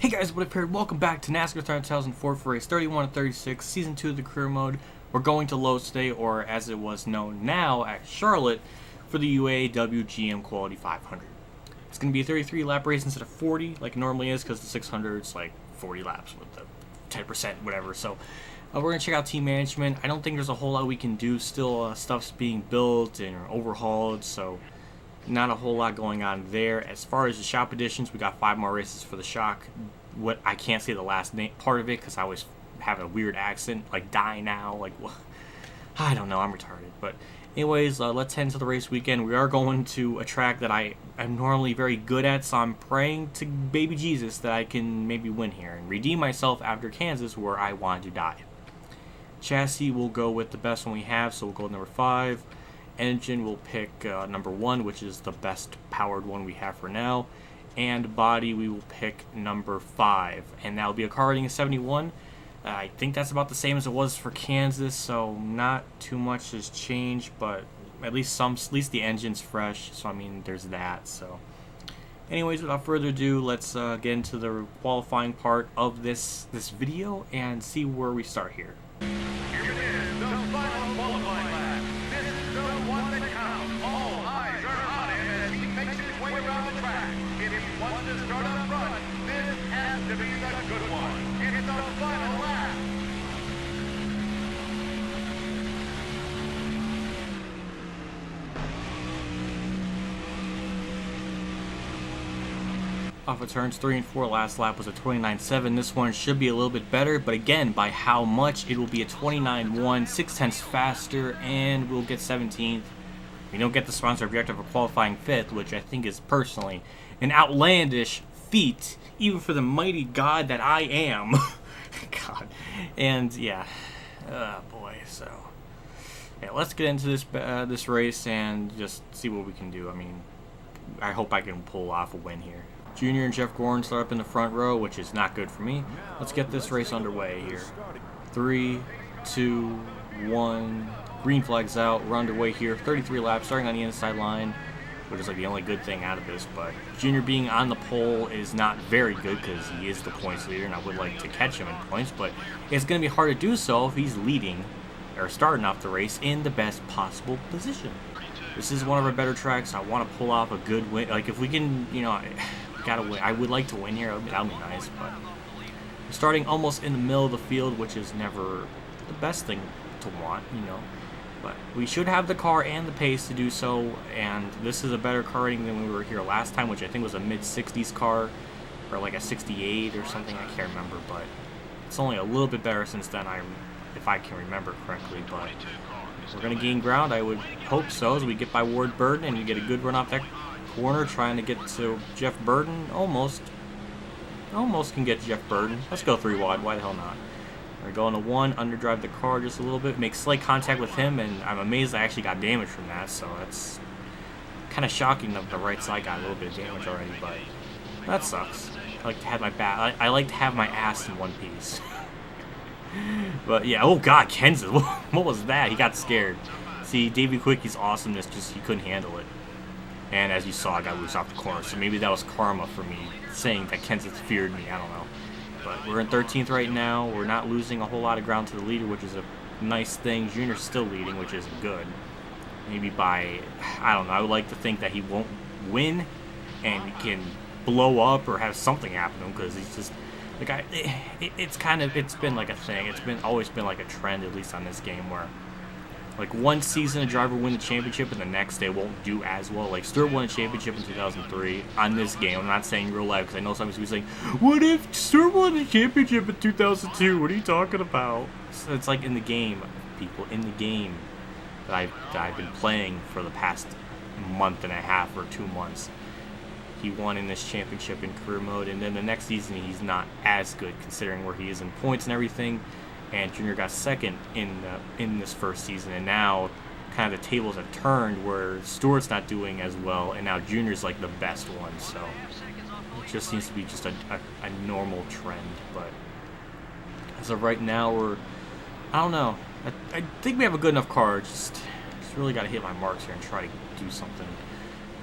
Hey guys, what up here? Welcome back to NASCAR 2004 for race 31 and 36, Season 2 of the career mode. We're going to Lowe today, or as it was known now, at Charlotte, for the UAW GM Quality 500. It's going to be a 33 lap race instead of 40, like it normally is, because the 600 is like 40 laps with the 10%, whatever. So we're going to check out team management. I don't think there's a whole lot we can do. Still, stuff's being built and overhauled, so not a whole lot going on there. As far as the shop editions, we got 5 more races for the shock. What I can't say the last name part of it because I was having a weird accent, like die now, like what? I don't know, I'm retarded. But anyways, let's head into the race weekend. We are going to a track that I am normally very good at, so I'm praying to baby Jesus that I can maybe win here and redeem myself after Kansas, where I wanted to die. Chassis will go with the best one we have, so we'll go with number 5. Engine will pick number 1, which is the best powered one we have for now. And body, we will pick number 5. And that will be a car rating of 71. I think that's about the same as it was for Kansas, so not too much has changed, but at least the engine's fresh, so I mean there's that. So anyways, without further ado, let's get into the qualifying part of this video and see where we start here. Here it is, the final qualifying lap. This is the one that counts. All eyes are on him as he makes his way around the track. If he wants to start up front, this has to be the good one. It's the final lap. Off of turns 3 and 4, last lap was a 29.7. This one should be a little bit better, but again, by how much? It will be a 29.1, 0.6 faster, and we'll get 17th. We don't get the sponsor objective of qualifying 5th, which I think is personally an outlandish feat, even for the mighty god that I am. God. And yeah, oh boy. So yeah, let's get into this race and just see what we can do. I mean, I hope I can pull off a win here. Junior and Jeff Gordon start up in the front row, which is not good for me. Let's get this race underway here. 3, 2, 1. Green flag's out. We're underway here. 33 laps, starting on the inside line, which is like the only good thing out of this. But Junior being on the pole is not very good because he is the points leader, and I would like to catch him in points. But it's going to be hard to do so if he's leading or starting off the race in the best possible position. This is one of our better tracks. I want to pull off a good win. Like if we can, you know, gotta win. I would like to win here. That would be nice, but we're starting almost in the middle of the field, which is never the best thing to want, you know. But we should have the car and the pace to do so, and this is a better car rating than we were here last time, which I think was a mid-60s car, or like a 68 or something. I can't remember, but it's only a little bit better since then, if I can remember correctly. But we're going to gain ground. I would hope so, as we get by Ward Burton and we get a good run off that corner, trying to get to Jeff Burton. Almost can get to Jeff Burton. Let's go 3 wide. Why the hell not? We're going to 1, underdrive the car just a little bit, make slight contact with him, and I'm amazed I actually got damage from that, so that's kind of shocking that the right side got a little bit of damage already, but that sucks. I like to have I like to have my ass in one piece. But yeah, oh god, Kansas, what was that? He got scared. See, Davey Quickie's awesomeness, just he couldn't handle it. And as you saw, I got loose off the corner, so maybe that was karma for me, saying that Kansas feared me, I don't know. But we're in 13th right now. We're not losing a whole lot of ground to the leader, which is a nice thing. Junior's still leading, which isn't good. Maybe by, I don't know, I would like to think that he won't win and he can blow up or have something happen to him, because he's just, like, it's been like a thing. It's always been like a trend, at least on this game, where like one season a driver win the championship and the next day won't do as well. Like Stewart won a championship in 2003 on this game. I'm not saying real life, because I know somebody's going to be saying, what if Stewart won the championship in 2002? What are you talking about? So it's like in the game, people, in the game that I've been playing for the past month and a half or 2 months. He won in this championship in career mode, and then the next season he's not as good considering where he is in points and everything. And Junior got second in this first season, and now kind of the tables have turned where Stewart's not doing as well, and now Junior's like the best one. So it just seems to be just a normal trend. But as of right now, I don't know. I think we have a good enough car. Just really got to hit my marks here and try to do something.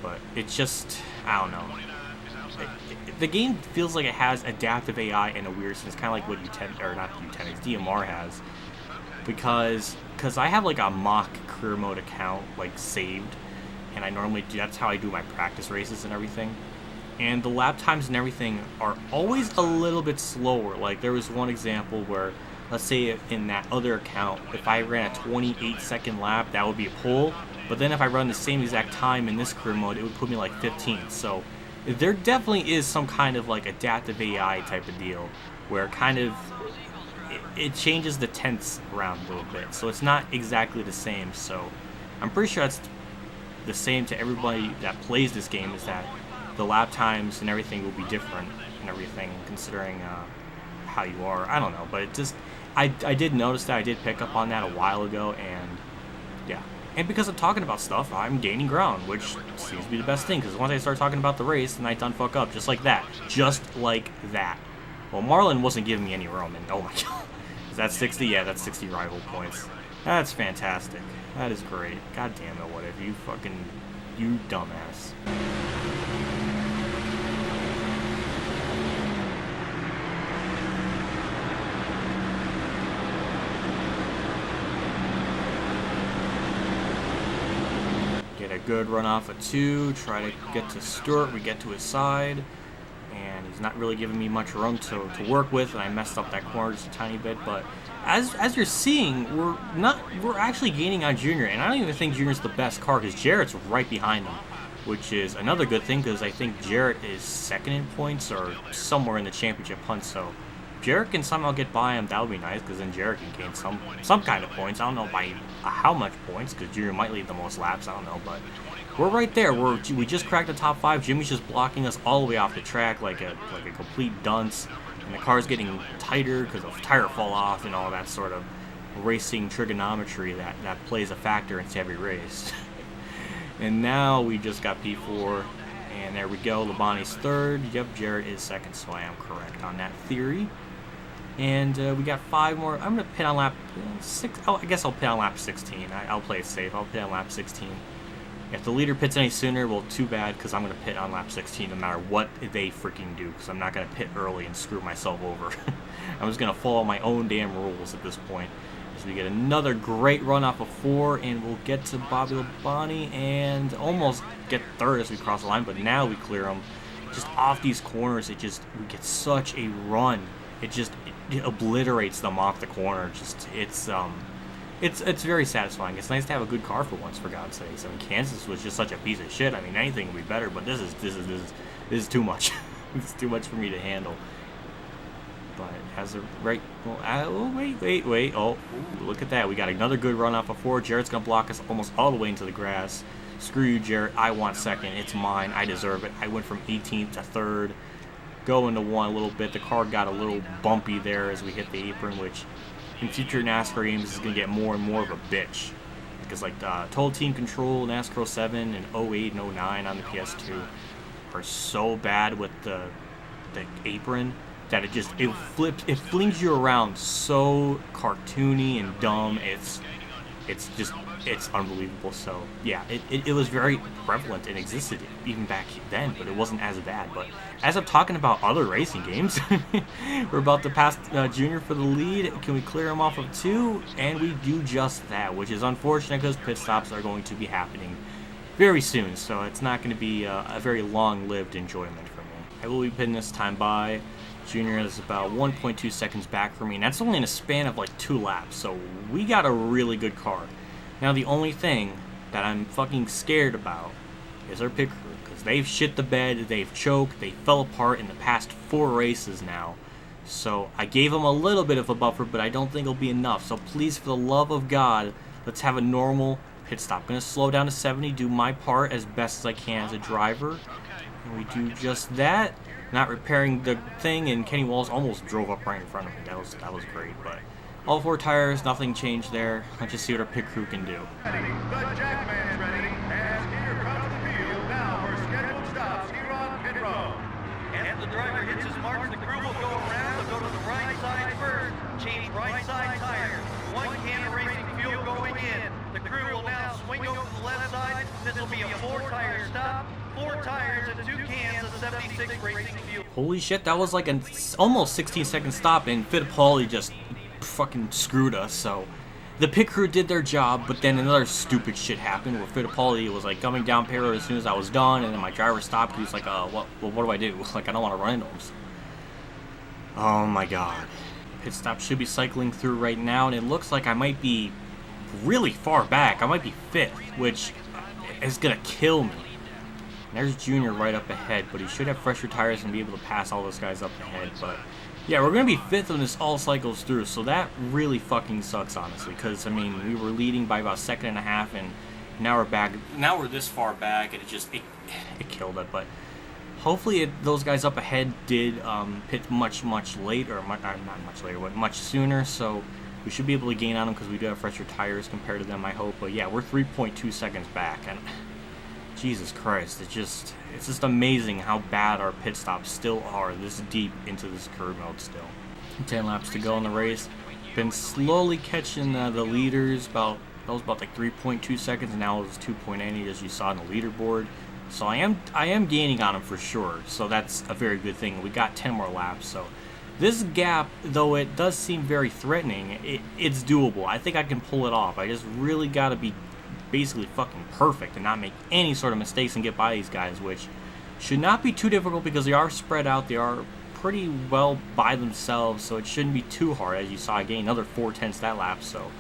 But it's just, I don't know. the game feels like it has adaptive AI in a weird sense, kind of like what DMR has, because I have like a mock career mode account like saved, and I normally do, that's how I do my practice races and everything. And the lap times and everything are always a little bit slower. Like there was one example where, let's say in that other account, if I ran a 28-second lap, that would be a pole. But then if I run the same exact time in this career mode, it would put me like 15th. So there definitely is some kind of like adaptive AI type of deal where kind of it changes the tenths around a little bit. So it's not exactly the same. So I'm pretty sure that's the same to everybody that plays this game, is that the lap times and everything will be different and everything, considering how you are. I don't know, but it just I did notice that. I did pick up on that a while ago, and yeah. And because I'm talking about stuff, I'm gaining ground, which seems to be the best thing, because once I start talking about the race, then I done fuck up, just like that. Just like that. Well, Marlon wasn't giving me any room, and oh my god. Is that 60? Yeah, that's 60 rival points. That's fantastic. That is great. God damn it, what if you fucking... you dumbass. Get a good run off of 2, try to get to Stewart, we get to his side, and he's not really giving me much room to work with, and I messed up that corner just a tiny bit, but as you're seeing, we're actually gaining on Junior, and I don't even think Junior's the best car, because Jarrett's right behind him, which is another good thing, because I think Jarrett is second in points, or somewhere in the championship hunt, so Jarrett can somehow get by him, that would be nice, because then Jarrett can gain some kind of points. I don't know by how much points, because Junior might lead the most laps, I don't know, but we're right there. We just cracked the top 5. Jimmy's just blocking us all the way off the track like a complete dunce, and the car's getting tighter because of tire fall off and all that sort of racing trigonometry that plays a factor into every race. And now we just got P4, and there we go. Labani's third. Yep, Jarrett is second, so I am correct on that theory. And we got 5 more. I'm going to pit on lap 6. Oh, I guess I'll pit on lap 16. I'll play it safe. I'll pit on lap 16. If the leader pits any sooner, well, too bad, because I'm going to pit on lap 16 no matter what they freaking do, because I'm not going to pit early and screw myself over. I'm just going to follow my own damn rules at this point. So we get another great run off of 4, and we'll get to Bobby Labani and almost get third as we cross the line, but now we clear him. Just off these corners, we get such a run. It obliterates them off the corner. It's very satisfying. It's nice to have a good car for once, for God's sakes. I mean, Kansas was just such a piece of shit. I mean, anything would be better, but this is too much. It's too much for me to handle. But as a right, wait. Oh, look at that. We got another good run off of 4. Jarrett's gonna block us almost all the way into the grass. Screw you, Jarrett. I want second. It's mine. I deserve it. I went from 18th to 3rd. Go into 1 a little bit. The car got a little bumpy there as we hit the apron, which in future NASCAR games is going to get more and more of a bitch. Because like Total Team Control, NASCAR 7, and 08 and 09 on the PS2 are so bad with the apron that it flings you around so cartoony and dumb. It's unbelievable. So yeah, it was very prevalent and existed even back then, but it wasn't as bad. But as I'm talking about other racing games, we're about to pass Junior for the lead. Can we clear him off of 2? And we do just that, which is unfortunate because pit stops are going to be happening very soon, so it's not going to be a very long-lived enjoyment for me. I will be pitting this time by. Junior is about 1.2 seconds back from me, and that's only in a span of like 2 laps, so we got a really good car. Now the only thing that I'm fucking scared about is our pit crew, because they've shit the bed, they've choked, they fell apart in the past 4 races now. So I gave them a little bit of a buffer, but I don't think it'll be enough. So please, for the love of God, let's have a normal pit stop. I'm going to slow down to 70, do my part as best as I can as a driver. And we do just that. Not repairing the thing, and Kenny Walls almost drove up right in front of me. That was great, but all 4 tires, nothing changed there. Let's just see what our pit crew can do. The Jackman is ready, and here comes the field now for scheduled stops here on pit road. As the driver hits his marks, the crew will go around and go to the right side first. Change right side tire. 1 can of racing fuel going in. The crew will now swing over to the left side. This will be a 4-tire stop. 4 tires and 2 cans of 76 racing fuel. Holy shit, that was like an almost 16-second stop, and Fittipaldi just fucking screwed us. So the pit crew did their job, but then another stupid shit happened where Fittipaldi was like coming down pit road as soon as I was done, and then my driver stopped. He's like, what do I do? Like, I don't want to run into him. So. Oh my god. Pit stop should be cycling through right now, and it looks like I might be really far back. I might be 5th, which is gonna kill me. And there's Junior right up ahead, but he should have fresher tires and be able to pass all those guys up ahead. But yeah, we're gonna be 5th when this all cycles through, so that really fucking sucks, honestly. Because I mean, we were leading by about 1.5 seconds, and now we're back. Now we're this far back, and it killed it. But hopefully, those guys up ahead did pit much later, or not much later, but much sooner. So we should be able to gain on them because we do have fresher tires compared to them, I hope. But yeah, we're 3.2 seconds back, and Jesus Christ, it's just amazing how bad our pit stops still are this deep into this curb mode still. 10 laps to go in the race. Been slowly catching the leaders. That was about like 3.2 seconds, and now it was 2.8 as you saw on the leaderboard. So I am gaining on them for sure. So that's a very good thing. We got 10 more laps. So this gap, though it does seem very threatening, it's doable. I think I can pull it off. I just really got to be basically fucking perfect and not make any sort of mistakes and get by these guys, which should not be too difficult because they are spread out. They are pretty well by themselves, so it shouldn't be too hard. As you saw, I gained another 0.4 that lap, so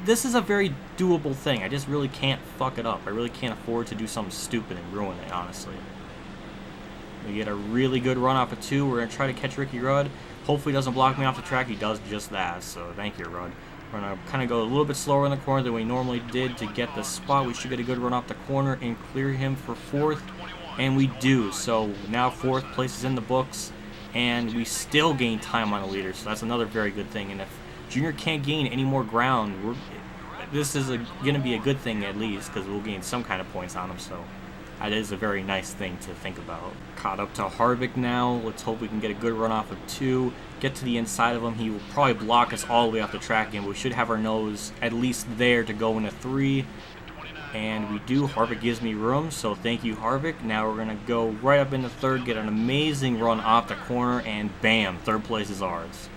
this is a very doable thing. I just really can't fuck it up. I really can't afford to do something stupid and ruin it, honestly. We get a really good run off of 2. We're going to try to catch Ricky Rudd. Hopefully he doesn't block me off the track. He does just that, so thank you, Rudd. We're going to kind of go a little bit slower in the corner than we normally did to get the spot. We should get a good run off the corner and clear him for 4th, and we do. So now 4th place is in the books, and we still gain time on the leader, so that's another very good thing. And if Junior can't gain any more ground, this is going to be a good thing at least, because we'll gain some kind of points on him, so that is a very nice thing to think about. Caught up to Harvick now. Let's hope we can get a good run off of 2. Get to the inside of him. He will probably block us all the way off the track again. We should have our nose at least there to go into 3. And we do. Harvick gives me room, so thank you, Harvick. Now we're going to go right up into 3rd, get an amazing run off the corner, and bam, 3rd place is ours.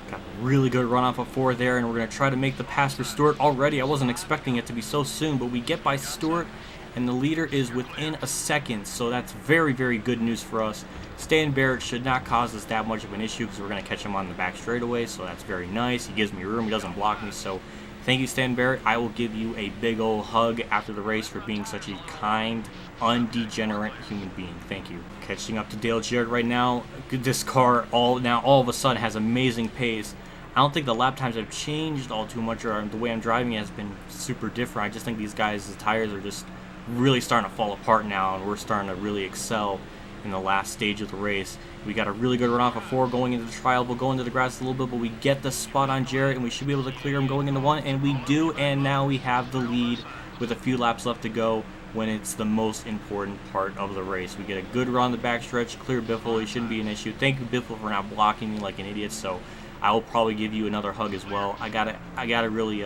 Got a really good run off of 4 there, and we're going to try to make the pass for Stewart already. I wasn't expecting it to be so soon, but we get by Stewart, and the leader is within a second, so that's very, very good news for us. Stan Barrett should not cause us that much of an issue because we're going to catch him on the back straightaway, so that's very nice. He gives me room, he doesn't block me, so thank you, Stan Barrett. I will give you a big old hug after the race for being such a kind, undegenerate human being. Thank you. Catching up to Dale Jarrett right now. This car all of a sudden has amazing pace. I don't think the lap times have changed all too much, or the way I'm driving it has been super different. I just think these guys' tires are just really starting to fall apart now, and we're starting to really excel in the last stage of the race. We got a really good run off of 4 going into the trial. We'll go into the grass a little bit, but we get the spot on Jarrett, and we should be able to clear him going into 1, and we do, and now we have the lead with a few laps left to go when it's the most important part of the race. We get a good run on the backstretch, clear Biffle. He shouldn't be an issue. Thank you, Biffle, for not blocking me like an idiot, so I will probably give you another hug as well. I gotta really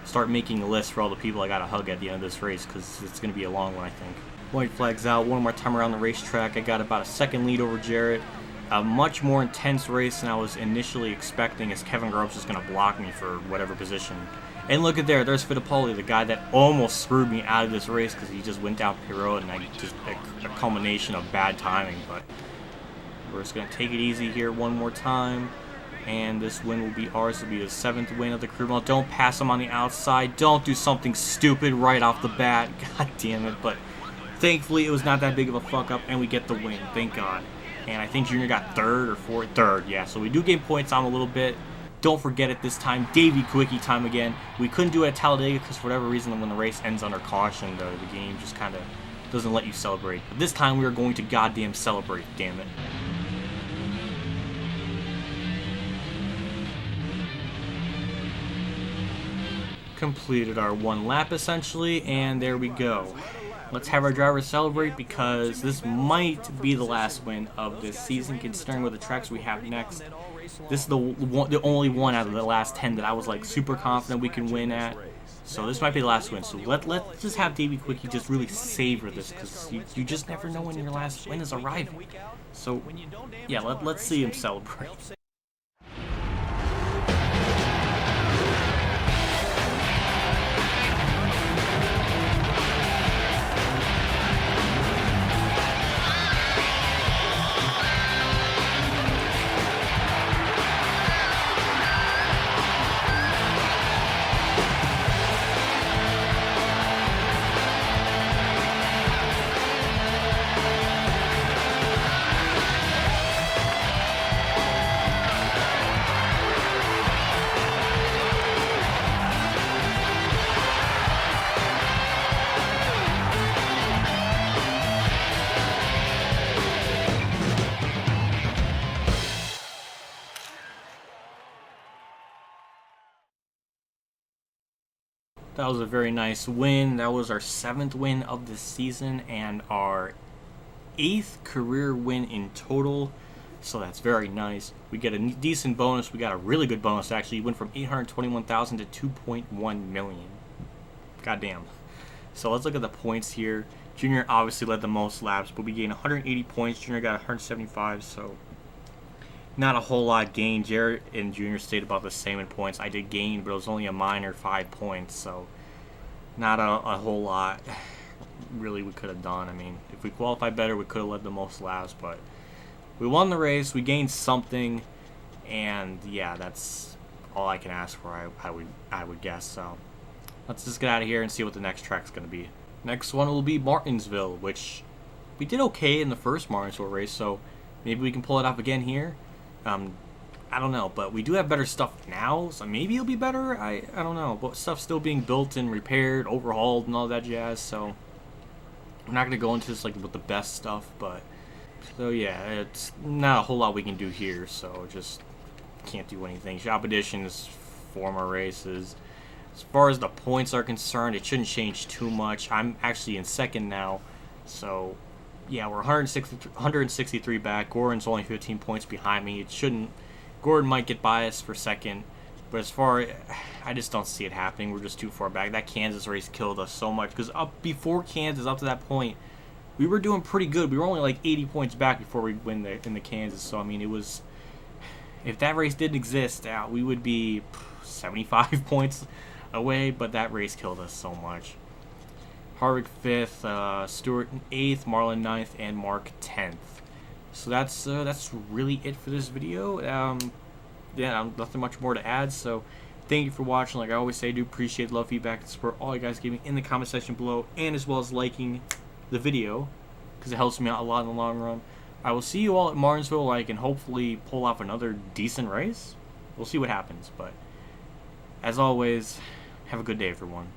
start making a list for all the people I gotta hug at the end of this race, because it's gonna be a long one, I think. White flag's out. One more time around the racetrack. I got about a 2nd lead over Jarrett. A much more intense race than I was initially expecting, as Kevin Grubb's just gonna block me for whatever position. And look at there's Fittipaldi, the guy that almost screwed me out of this race because he just went down pit road, and just a culmination of bad timing. But we're just gonna take it easy here one more time. And this win will be ours. It'll be the 7th win of the career mode. Don't pass him on the outside. Don't do something stupid right off the bat. God damn it. But thankfully, it was not that big of a fuck up, and we get the win. Thank God. And I think Junior got 3rd or 4th. 3rd, yeah. So we do gain points on him a little bit. Don't forget it this time. Davey Quickie time again. We couldn't do it at Talladega because for whatever reason, when the race ends under caution, the game just kind of doesn't let you celebrate. But this time, we are going to goddamn celebrate. Damn it. Completed our 1 lap essentially, and there we go. Let's have our drivers celebrate because this might be the last win of this season, considering what the tracks we have next. This is the only one out of the last 10 that I was like super confident we can win at. So this might be the last win. So let's just have Davey Quickie just really savor this, because you just never know when your last win is arriving. So yeah, let's see him celebrate. That was a very nice win. That was our 7th win of the season and our 8th career win in total. So that's very nice. We get a decent bonus. We got a really good bonus, actually. We went from 821,000 to 2.1 million. Goddamn. So let's look at the points here. Junior obviously led the most laps, but we gained 180 points. Junior got 175, so not a whole lot gained. Jared and Junior stayed about the same in points. I did gain, but it was only a minor 5 points, so not a whole lot really we could have done. I mean, if we qualified better, we could have led the most laps, but we won the race. We gained something, and yeah, that's all I can ask for. I would guess. So let's just get out of here and see what the next track's going to be. Next one will be Martinsville, which we did okay in the first Martinsville race, so maybe we can pull it off again here. I don't know, but we do have better stuff now, so maybe it'll be better. I don't know, but stuff's still being built and repaired, overhauled, and all that jazz. So we're not gonna go into this like with the best stuff, but so yeah, it's not a whole lot we can do here. So just can't do anything. Shop editions, 4 more races. As far as the points are concerned, it shouldn't change too much. I'm actually in 2nd now, so yeah, we're 163 back. Gordon's only 15 points behind me. It shouldn't. Gordon might get biased for 2nd, but as far, I just don't see it happening. We're just too far back. That Kansas race killed us so much, because up before Kansas, up to that point, we were doing pretty good. We were only like 80 points back before we win in the Kansas. So I mean, it was, if that race didn't exist, we would be 75 points away. But that race killed us so much. Harvick 5th, Stewart 8th, Marlon 9th, and Mark 10th. So that's really it for this video. Yeah, nothing much more to add. So thank you for watching. Like I always say, I do appreciate love, feedback, and support all you guys give me in the comment section below, and as well as liking the video, because it helps me out a lot in the long run. I will see you all at Martinsville, where I can hopefully pull off another decent race. We'll see what happens, but as always, have a good day, everyone.